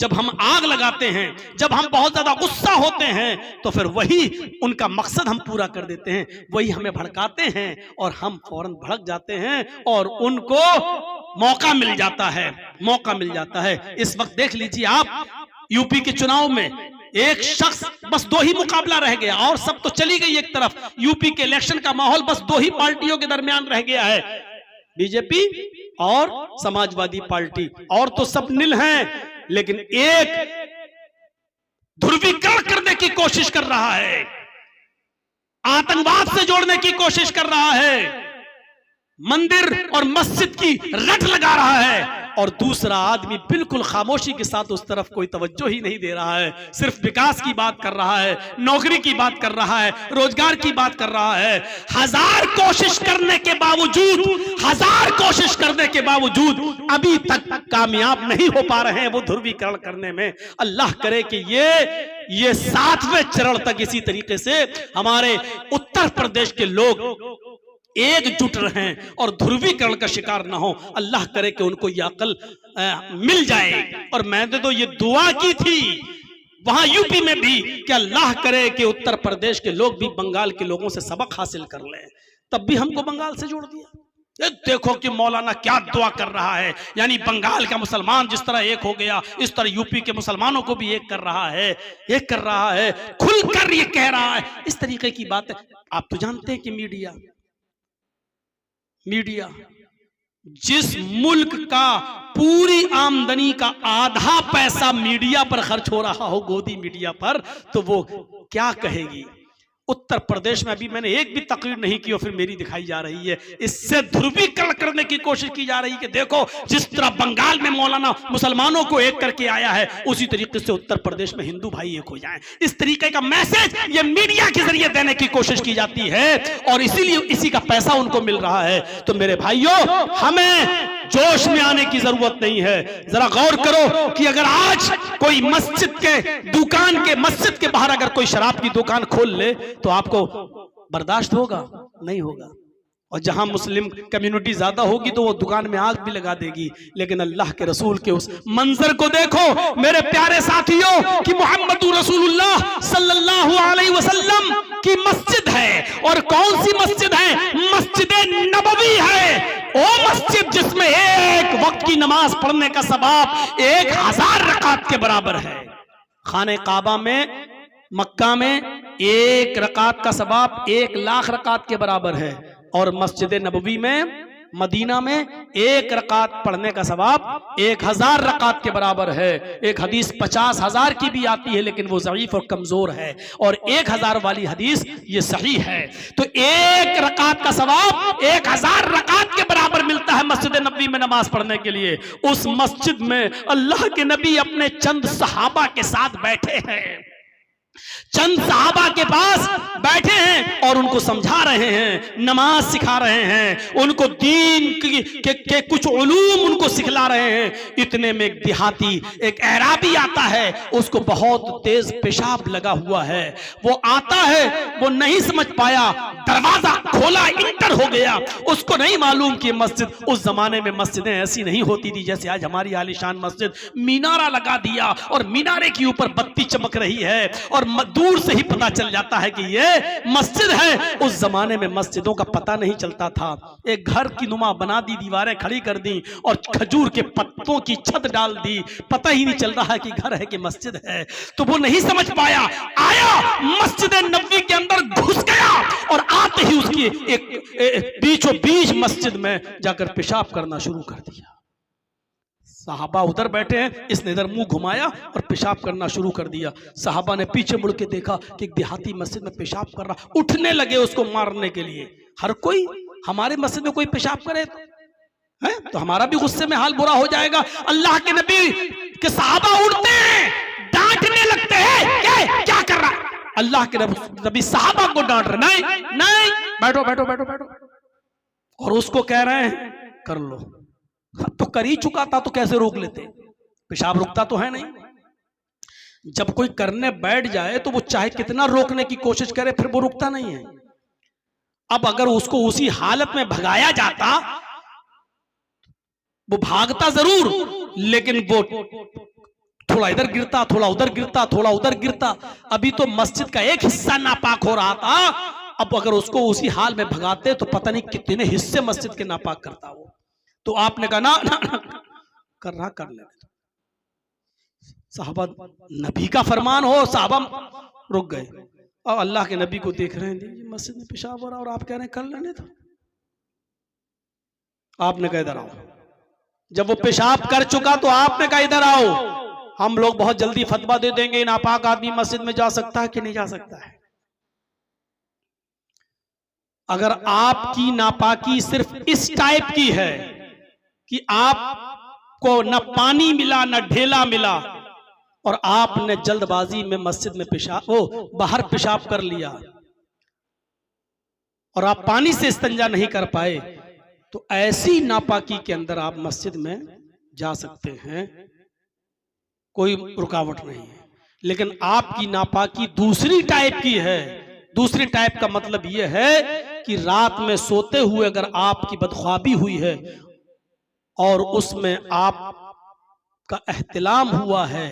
जब हम आग लगाते हैं, जब हम बहुत ज्यादा गुस्सा होते हैं, तो फिर वही उनका मकसद हम पूरा कर देते हैं, वही हमें भड़काते हैं और हम फौरन भड़क जाते हैं और उनको मौका मिल जाता है, मौका मिल जाता है। इस वक्त देख लीजिए आप, यूपी के चुनाव में एक शख्स, बस दो ही मुकाबला रह गया और सब तो चली गई एक तरफ। यूपी के इलेक्शन का माहौल बस दो ही पार्टियों के दरमियान रह गया है, बीजेपी और समाजवादी पार्टी, और तो सब नील हैं। लेकिन एक ध्रुवीकरण करने की कोशिश कर रहा है, आतंकवाद से जोड़ने की कोशिश कर रहा है, मंदिर और मस्जिद की रट लगा रहा है, और दूसरा आदमी बिल्कुल खामोशी के साथ उस तरफ कोई तवज्जो ही नहीं दे रहा है, सिर्फ विकास की बात कर रहा है, नौकरी की बात कर रहा है, रोजगार की बात कर रहा है। हजार कोशिश करने के बावजूद, हजार कोशिश करने के बावजूद अभी तक कामयाब नहीं हो पा रहे हैं वो ध्रुवीकरण करने में। अल्लाह करे कि ये 7वें चरण तक इसी तरीके से हमारे उत्तर प्रदेश के लोग एकजुट रहें और ध्रुवीकरण का शिकार ना हो। अल्लाह करे कि उनको यह अकल मिल जाए। और मैंने तो ये दुआ की थी वहां यूपी में भी कि अल्लाह करे कि उत्तर प्रदेश के लोग भी बंगाल के लोगों से सबक हासिल कर लें, तब भी हमको बंगाल से जोड़ दिया। देखो कि मौलाना क्या दुआ कर रहा है, यानी बंगाल का मुसलमान जिस तरह एक हो गया, इस तरह यूपी के मुसलमानों को भी एक कर रहा है, एक कर रहा है, खुलकर ये कह रहा है, इस तरीके की बात है। आप तो जानते हैं कि मीडिया जिस मुल्क का पूरी आमदनी का आधा पैसा मीडिया पर खर्च हो रहा हो, गोदी मीडिया पर, तो वो क्या कहेगी। उत्तर प्रदेश में अभी मैंने एक भी तकरीर नहीं की और फिर मेरी दिखाई जा रही है। इससे ध्रुवीकरण करने की कोशिश की जा रही है कि देखो जिस तरह बंगाल में मौलाना मुसलमानों को एक करके आया है, उसी तरीके से उत्तर प्रदेश में हिंदू भाई एक हो जाएं। इस तरीके का मैसेज ये मीडिया के जरिए देने की कोशिश की जाती है और इसीलिए इसी का पैसा उनको मिल रहा है। तो मेरे भाइयों, हमें जोश में आने की जरूरत नहीं है। जरा गौर करो कि अगर आज कोई मस्जिद के बाहर अगर कोई शराब की दुकान खोल ले तो आपको बर्दाश्त होगा? नहीं होगा। और जहां मुस्लिम कम्युनिटी ज्यादा होगी तो वो दुकान में आग भी लगा देगी। लेकिन अल्लाह के रसूल के उस मंजर को देखो मेरे प्यारे साथियों कि मोहम्मद रसूलुल्लाह सल्लल्लाहु अलैहि वसल्लम की मस्जिद है। और कौन सी मस्जिद है? मस्जिद नबवी है। ओ मस्जिद जिसमें एक वक्त की नमाज पढ़ने का सवाब 1000 रकात के बराबर है। खाने काबा में, मक्का में 1 रकात का सवाब 1 लाख रकात के बराबर है। और मस्जिद नबवी में, मदीना में 1 रकात पढ़ने का सवाब 1000 रकात के बराबर है। एक हदीस 50,000 की भी आती है लेकिन वो ज़ईफ और कमजोर है, और 1000 वाली हदीस ये सही है। तो 1 रकात का सवाब 1000 रकात के बराबर मिलता है मस्जिद नबवी में नमाज पढ़ने के लिए। उस मस्जिद में अल्लाह के नबी अपने चंद सहाबा के साथ बैठे हैं, चंद सहाबा के पास बैठे हैं और उनको समझा रहे हैं, नमाज सिखा रहे हैं, उनको दीन के कुछ उलूम उनको सिखला रहे हैं। इतने में एक देहाती, एक अराबी आता है, उसको बहुत तेज पेशाब लगा हुआ है। वो आता है, वो नहीं समझ पाया, दरवाजा खोला, इंटर हो गया। उसको नहीं मालूम कि मस्जिद, उस जमाने में मस्जिदें ऐसी नहीं होती थी जैसे आज हमारी आलीशान मस्जिद। मीनारा लगा दिया और मीनारे के ऊपर बत्ती चमक रही है और दूर से ही पता चल जाता है कि ये मस्जिद है। उस जमाने में मस्जिदों का पता नहीं चलता था। एक घर की नुमा बना दी, दीवारें खड़ी कर दी और खजूर के पत्तों की छत डाल दी, पता ही नहीं चल रहा है कि घर है कि मस्जिद है। तो वो नहीं समझ पाया, आया मस्जिद नबवी के अंदर घुस गया और आते ही उसकी एक बीचों बीच मस्जिद में जाकर पेशाब करना शुरू कर दिया। सहाबा उधर बैठे हैं, इसने इधर मुंह घुमाया और पेशाब करना शुरू कर दिया। सहाबा ने पीछे मुड़ के देखा कि एक देहाती मस्जिद में पेशाब कर रहा, उठने लगे उसको मारने के लिए। हर कोई हमारे मस्जिद में कोई पेशाब करे तो हमारा भी गुस्से में हाल बुरा हो जाएगा। अल्लाह के नबी के सहाबा उठते हैं, डांटने लगते हैं, क्या कर रहा है? अल्लाह के नबी सहाबा को डांट रहे, नहीं बैठो बैठो बैठो बैठो, और उसको कह रहे हैं कर लो। तो कर ही चुका था तो कैसे रोक लेते? पेशाब रुकता तो है नहीं। जब कोई करने बैठ जाए तो वो चाहे कितना रोकने की कोशिश करे फिर वो रुकता नहीं है। अब अगर उसको उसी हालत में भगाया जाता, वो भागता जरूर लेकिन वो थोड़ा इधर गिरता, थोड़ा उधर गिरता, थोड़ा उधर गिरता। अभी तो मस्जिद का एक हिस्सा नापाक हो रहा था, अब अगर उसको उसी हाल में भगाते तो पता नहीं कितने हिस्से मस्जिद के नापाक करता वो। तो आपने कहा ना, ना, ना कर रहा कर ले। साहबा, नबी का फरमान हो, साहबा रुक गए और अल्लाह के नबी को देख रहे हैं, मस्जिद में पेशाब हो रहा और आप कह रहे हैं कर लेने तो। आपने कहा इधर आओ। जब वो पेशाब कर चुका तो आपने कहा इधर आओ। हम लोग बहुत जल्दी फतवा दे देंगे नापाक आदमी मस्जिद में जा सकता है कि नहीं जा सकता है। अगर आपकी नापाकी सिर्फ इस टाइप की है कि आपको न पानी मिला न ढेला मिला और आपने जल्दबाजी में मस्जिद में बाहर पेशाब कर लिया और आप पानी से इस्तिंजा नहीं कर पाए, तो ऐसी नापाकी के अंदर आप मस्जिद में जा सकते हैं, कोई रुकावट नहीं है। लेकिन आपकी नापाकी दूसरी टाइप की है। दूसरी टाइप का मतलब यह है कि रात में सोते हुए अगर आपकी बदख्वाबी हुई है और उसमें आपका एहतिलाम हुआ है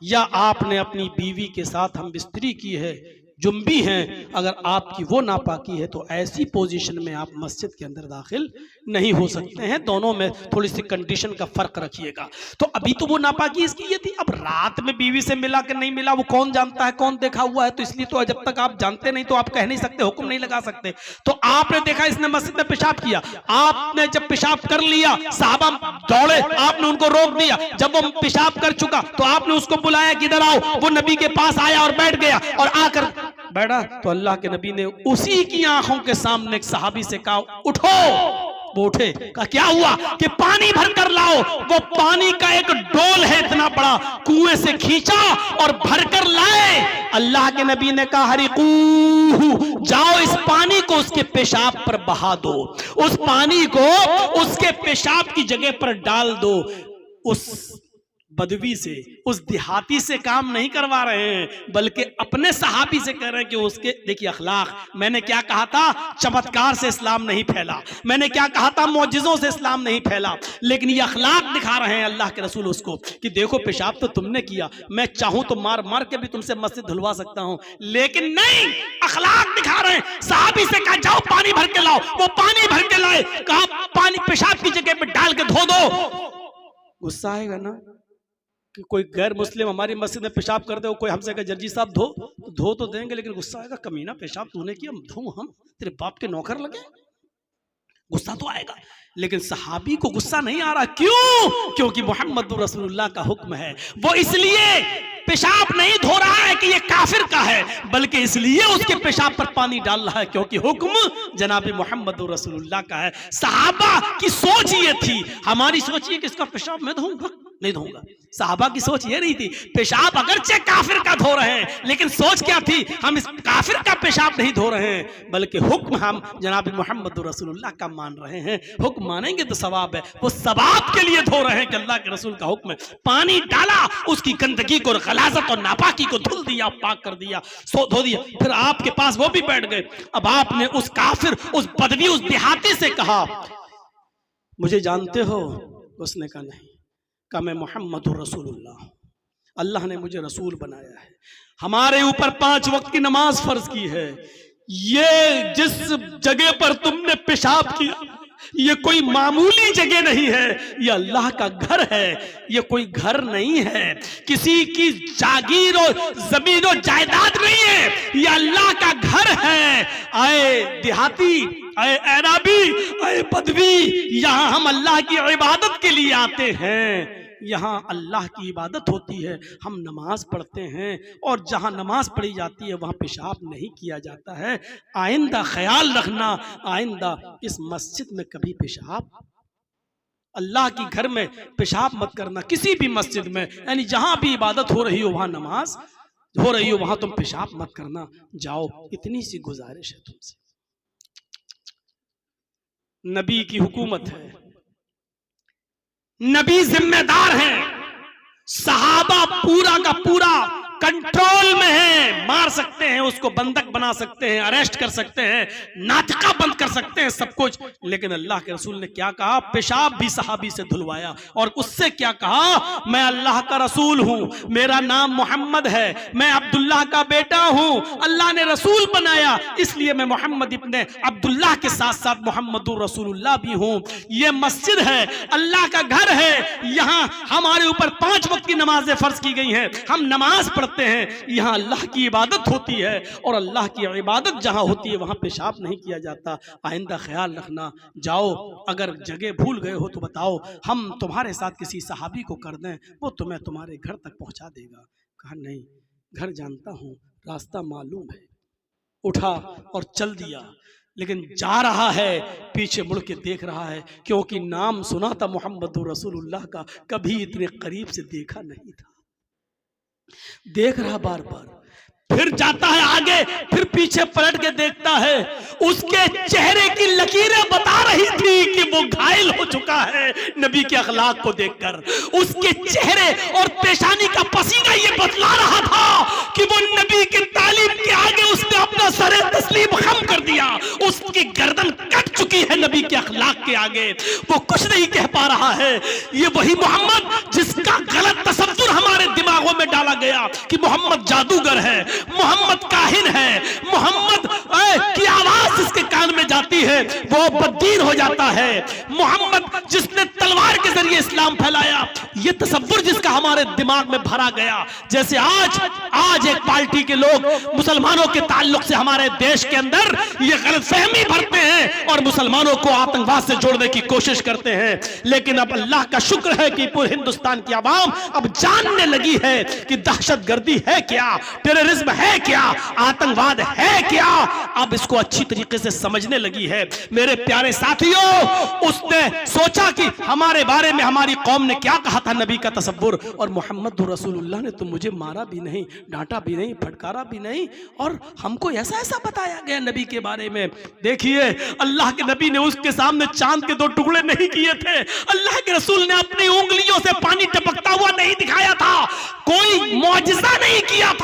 या आपने अपनी बीवी के साथ हम बिस्तरी की है, जुम्बी हैं, अगर आपकी वो नापाकी है तो ऐसी पोजीशन में आप मस्जिद के अंदर दाखिल नहीं हो सकते हैं। दोनों में थोड़ी सी कंडीशन का फर्क रखिएगा। तो अभी तो वो नापाकी इसकी ये थी, अब रात में बीवी से मिला कि नहीं मिला वो कौन जानता है, कौन देखा हुआ है। तो इसलिए तो जब तक आप जानते नहीं तो आप कह नहीं सकते, हुक्म नहीं लगा सकते। तो आपने देखा इसने मस्जिद में पेशाब किया, आपने जब पेशाब कर लिया साहबा दौड़े, आपने उनको रोक दिया। जब वो पेशाब कर चुका तो आपने उसको बुलाया कि इधर आओ। वो नबी के पास आया और बैठ गया और आकर बैठा तो अल्लाह के नबी ने उसी की आंखों के सामने एक सहाबी से कहा उठो। वो उठे, कहा क्या हुआ? कि पानी भर कर लाओ। वो पानी का एक डोल है इतना बड़ा, कुएं से खींचा और भर कर लाए। अल्लाह के नबी ने कहा हरिकूहु, जाओ इस पानी को उसके पेशाब पर बहा दो, उस पानी को उसके पेशाब की जगह पर डाल दो। उस बदवी से, उस देहाती से काम नहीं करवा रहे हैं, बल्कि अपने सहाबी से कह रहे हैं कि उसके देखिए अखलाक। मैंने क्या कहा था? चमत्कार से इस्लाम नहीं फैला, मैंने क्या कहा था? मौजिज़ों से इस्लाम नहीं फैला, लेकिन ये अखलाक दिखा रहे हैं अल्लाह के रसूल उसको कि देखो पेशाब तो तुमने किया, मैं चाहूं तो मार मार के भी तुमसे मस्जिद धुलवा सकता हूं, लेकिन नहीं, अखलाक दिखा रहे हैं। सहाबी से कहा जाओ पानी भर के लाओ, वो पानी भर के लाए। कहा पानी पेशाब की जगह पर डाल के धो दो। गुस्सा आएगा ना कि कोई गैर मुस्लिम हमारी मस्जिद में पेशाब कर दे, कोई हमसे कहे जर्जी साहब धो तो देंगे, लेकिन गुस्सा आएगा, कमीना पेशाब तूने किया, हम तेरे बाप के नौकर लगे। गुस्सा तो आएगा, लेकिन सहाबी को गुस्सा नहीं आ रहा। क्यों? क्योंकि मोहम्मद रसूलुल्लाह का हुक्म है। वो इसलिए पेशाब नहीं धो रहा है कि ये काफिर का है, बल्कि इसलिए उसके पेशाब पर पानी डाल रहा है क्योंकि हुक्म जनाब मोहम्मद रसूलुल्लाह का है। सहाबा की सोच ये थी, हमारी सोच ये कि इसका पेशाब मैं धोऊंगा, नहीं धोऊंगा। सहाबा की सोच ये नहीं थी। पेशाब अगरचे काफिर का धो रहे हैं, लेकिन सोच क्या थी? हम इस काफिर का पेशाब नहीं धो रहे हैं, बल्कि हुक्म हम जनाब मोहम्मद रसूलुल्लाह का मान रहे हैं। हुक्म मानेंगे तो सवाब है, वो सवाब के लिए धो रहे हैं कि अल्लाह के रसूल का हुक्म है। पानी डाला, उसकी गंदगी को, गलाजत और नापाकी को धुल दिया, पाक कर दिया, धो दिया। फिर आपके पास वो भी बैठ गए। अब आपने उस काफिर, उस बदवी, उस देहाती से कहा मुझे जानते हो? उसने कहा नहीं। कहा मैं मोहम्मद रसूलुल्लाह, अल्लाह ने मुझे रसूल बनाया है, हमारे ऊपर 5 वक्त की नमाज फर्ज की है। ये जिस जगह पर तुमने पेशाब किया ये कोई मामूली जगह नहीं है, ये अल्लाह का घर है। ये कोई घर नहीं है, किसी की जागीर और जमीन और जायदाद नहीं है, ये अल्लाह का घर है। आए देहाती, आए ऐराबी, आए बदवी, यहाँ हम अल्लाह की इबादत के लिए आते हैं। यहाँ अल्लाह की इबादत होती है, हम नमाज पढ़ते हैं, और जहाँ नमाज पढ़ी जाती है वहाँ पेशाब नहीं किया जाता है। आइंदा ख्याल रखना, आइंदा इस मस्जिद में कभी पेशाब, अल्लाह की घर में पेशाब मत करना। किसी भी मस्जिद में, यानी जहाँ भी इबादत हो रही हो, वहाँ नमाज हो रही हो, वहाँ तुम पेशाब मत करना। जाओ, इतनी सी गुजारिश है तुमसे। नबी की हुकूमत है, नबी जिम्मेदार हैं, सहाबा पूरा का पूरा कंट्रोल में है, मार सकते हैं, उसको बंधक बना सकते हैं, अरेस्ट कर सकते हैं, नाटका बंद कर सकते हैं, सब कुछ। लेकिन अल्लाह के रसूल ने क्या कहा? पेशाब भी सहाबी से धुलवाया और उससे क्या कहा? मैं अल्लाह का रसूल हूं, मेरा नाम मोहम्मद है, मैं अब्दुल्लाह का बेटा हूं, अल्लाह ने रसूल बनाया, इसलिए मैं मोहम्मद इब्ने अब्दुल्लाह के साथ साथ मोहम्मदुर रसूलुल्लाह भी हूं। ये मस्जिद है, अल्लाह का घर है, यहां हमारे ऊपर 5 वक्त की नमाजें फर्ज की गई हैं, हम नमाज पढ़ते हैं, यहां अल्लाह की इबादत होती है और अल्लाह की इबादत जहां होती है वहां पेशाब नहीं किया जाता। आइंदा ख्याल रखना। जाओ, अगर जगह भूल गए हो तो बताओ, हम तुम्हारे साथ किसी सहाबी को कर दें, वो तुम्हें तुम्हारे घर तक पहुंचा देगा। कहा नहीं, घर जानता हूं, रास्ता मालूम है। उठा और चल दिया, लेकिन जा रहा है, पीछे मुड़ के देख रहा है, क्योंकि नाम सुना था मोहम्मद रसूलुल्लाह का, कभी इतने करीब से देखा नहीं था। देख रहा बार बार, फिर जाता है आगे, फिर पीछे पलट के देखता है, उसके चेहरे की लकीरें बता रही थी कि वो घायल हो चुका है नबी के अखलाक को देखकर। उसके चेहरे और पेशानी का पसीना ये बतला रहा था कि वो नबी की तालीम के आगे उसने अपना सरे तस्लीम खम कर दिया, उसकी गर्दन कट चुकी है नबी के अखलाक के आगे, वो कुछ नहीं कह पा रहा है। ये वही मोहम्मद जिसका गलत तसव्वुर हमारे दिमागों में डाला गया कि मोहम्मद जादूगर है, मोहम्मद काहिन है, मोहम्मद की आवाज जिसके कान में जाती है वो बददीन हो जाता है, मोहम्मद जिसने तलवार के जरिए इस्लाम फैलाया, ये तसव्वुर जिसका हमारे दिमाग में भरा गया। जैसे आज एक पार्टी के लोग मुसलमानों के ताल्लुक से हमारे देश के अंदर ये गलतफहमी भरते हैं और मुसलमानों को आतंकवाद से जोड़ने की कोशिश करते हैं। लेकिन अब अल्लाह का शुक्र है कि पूरे हिंदुस्तान की आवाम अब जानने लगी है कि दहशतगर्दी है क्या, टेररिज्म है क्या, आतंकवाद है क्या, अब इसको अच्छी तरीके से समझने लगी है। मेरे प्यारे साथियों, उसने सोचा कि हमारे बारे में हमारी कौम ने क्या कहा था नबी का तसव्वुर, और मोहम्मद रसूलुल्लाह ने तो मुझे मारा भी नहीं, डांटा भी नहीं, फटकारा भी नहीं, और हमको ऐसा ऐसा बताया गया नबी के बारे में। देखिए, अल्लाह के नबी ने उसके सामने चांद के 2 टुकड़े नहीं किए थे, अल्लाह के रसूल ने अपनी उंगलियों से पानी टपकता हुआ नहीं दिखाया था, कोई मौजज़ा नहीं किया था।